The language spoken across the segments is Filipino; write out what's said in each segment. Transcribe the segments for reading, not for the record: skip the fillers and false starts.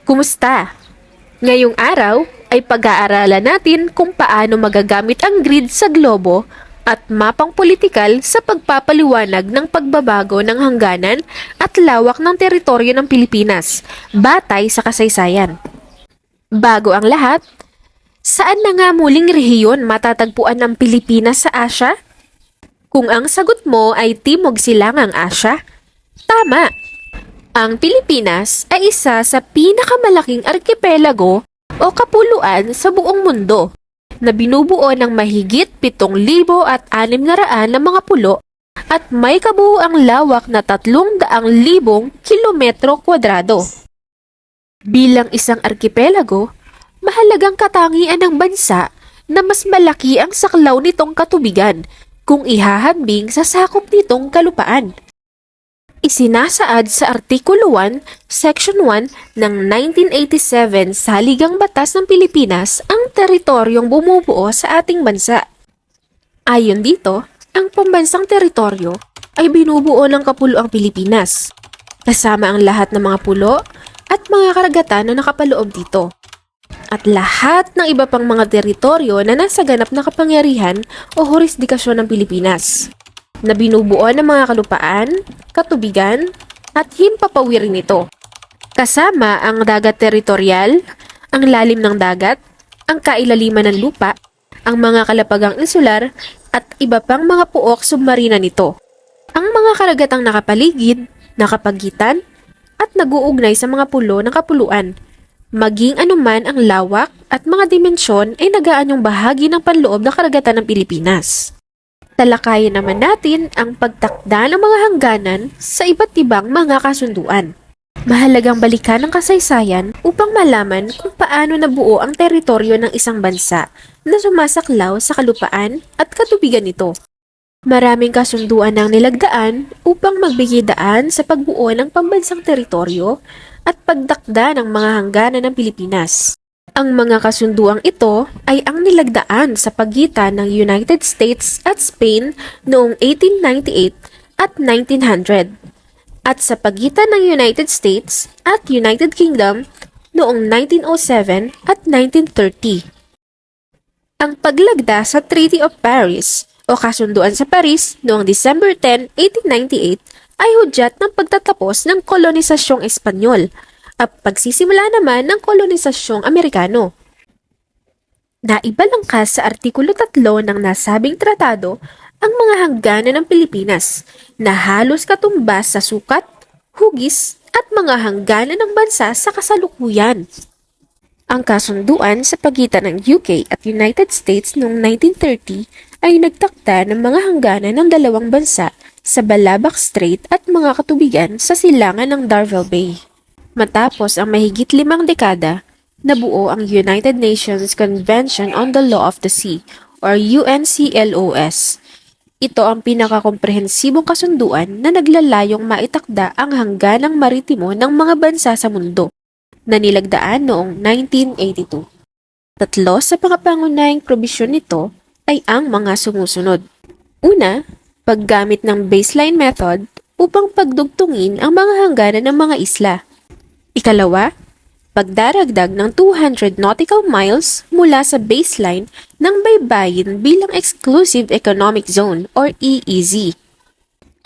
Kumusta? Ngayong araw ay pag-aaralan natin kung paano magagamit ang grid sa globo at mapang politikal sa pagpapaliwanag ng pagbabago ng hangganan at lawak ng teritoryo ng Pilipinas, batay sa kasaysayan. Bago ang lahat, saan na nga muling rehiyon matatagpuan ng Pilipinas sa Asya? Kung ang sagot mo ay Timog Silangang Asya, tama! Ang Pilipinas ay isa sa pinakamalaking arkipelago o kapuluan sa buong mundo na binubuo ng mahigit 7,600 na mga pulo at may kabuuang lawak na 300,000 kilometro kwadrado. Bilang isang arkipelago, mahalagang katangian ng bansa na mas malaki ang saklaw nitong katubigan kung ihahambing sa sakop nitong kalupaan. Isinasaad sa Artikulo 1, Section 1 ng 1987 Saligang Batas ng Pilipinas ang teritoryong bumubuo sa ating bansa. Ayon dito, ang pambansang teritoryo ay binubuo ng kapuluang Pilipinas, kasama ang lahat ng mga pulo at mga karagatan na nakapaloob dito, at lahat ng iba pang mga teritoryo na nasa ganap na kapangyarihan o jurisdikasyon ng Pilipinas, na binubuo ng mga kalupaan, katubigan, at himpapawirin nito. Kasama ang dagat teritorial, ang lalim ng dagat, ang kailaliman ng lupa, ang mga kalapagang insular, at iba pang mga puok submarina nito. Ang mga karagatang nakapaligid, nakapagitan, at naguugnay sa mga pulo ng kapuluan. Maging anuman ang lawak at mga dimensyon ay nagaanyong bahagi ng panloob ng karagatan ng Pilipinas. Talakayin naman natin ang pagtakda ng mga hangganan sa iba't ibang mga kasunduan. Mahalagang balikan ang kasaysayan upang malaman kung paano nabuo ang teritoryo ng isang bansa na sumasaklaw sa kalupaan at katubigan nito. Maraming kasunduan ang nilagdaan upang magbigay daan sa pagbuo ng pambansang teritoryo at pagtakda ng mga hangganan ng Pilipinas. Ang mga kasunduang ito ay ang nilagdaan sa pagitan ng United States at Spain noong 1898 at 1900 at sa pagitan ng United States at United Kingdom noong 1907 at 1930. Ang paglagda sa Treaty of Paris o Kasunduan sa Paris noong December 10, 1898 ay hudyat ng pagtatapos ng kolonisasyong Espanyol at pagsisimula naman ng kolonisasyong Amerikano. Naibalangkas sa Artikulo 3 ng nasabing tratado ang mga hangganan ng Pilipinas na halos katumbas sa sukat, hugis at mga hangganan ng bansa sa kasalukuyan. Ang kasunduan sa pagitan ng UK at United States noong 1930 ay nagtakda ng mga hangganan ng dalawang bansa sa Balabac Strait at mga katubigan sa silangan ng Darvel Bay. Matapos ang mahigit 5 dekada, nabuo ang United Nations Convention on the Law of the Sea or UNCLOS. Ito ang pinakakomprehensibong kasunduan na naglalayong maitakda ang hangganang maritimo ng mga bansa sa mundo, na nilagdaan noong 1982. Tatlo sa mga pangunahing probisyon nito ay ang mga sumusunod. Una, paggamit ng baseline method upang pagdugtungin ang mga hangganan ng mga isla. Ikalawa, pagdaragdag ng 200 nautical miles mula sa baseline ng baybayin bilang Exclusive Economic Zone or EEZ.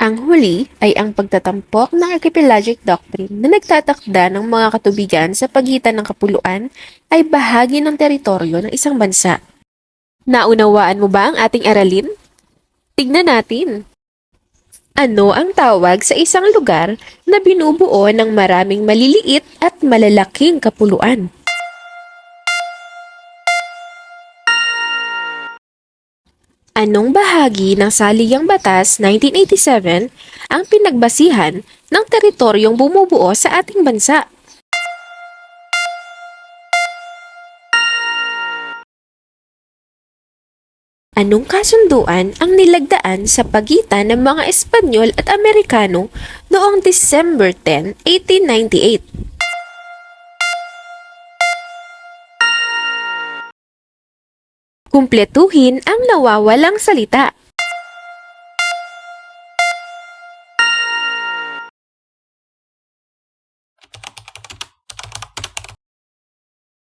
Ang huli ay ang pagtatampok ng Archipelagic Doctrine na nagtatakda ng mga katubigan sa pagitan ng kapuluan ay bahagi ng teritoryo ng isang bansa. Naunawaan mo ba ang ating aralin? Tignan natin. Ano ang tawag sa isang lugar na binubuo ng maraming maliliit at malalaking kapuluan? Anong bahagi ng Saligang Batas 1987 ang pinagbasihan ng teritoryong bumubuo sa ating bansa? Anong kasunduan ang nilagdaan sa pagitan ng mga Espanyol at Amerikano noong December 10, 1898? Kumpletuhin ang nawawalang salita.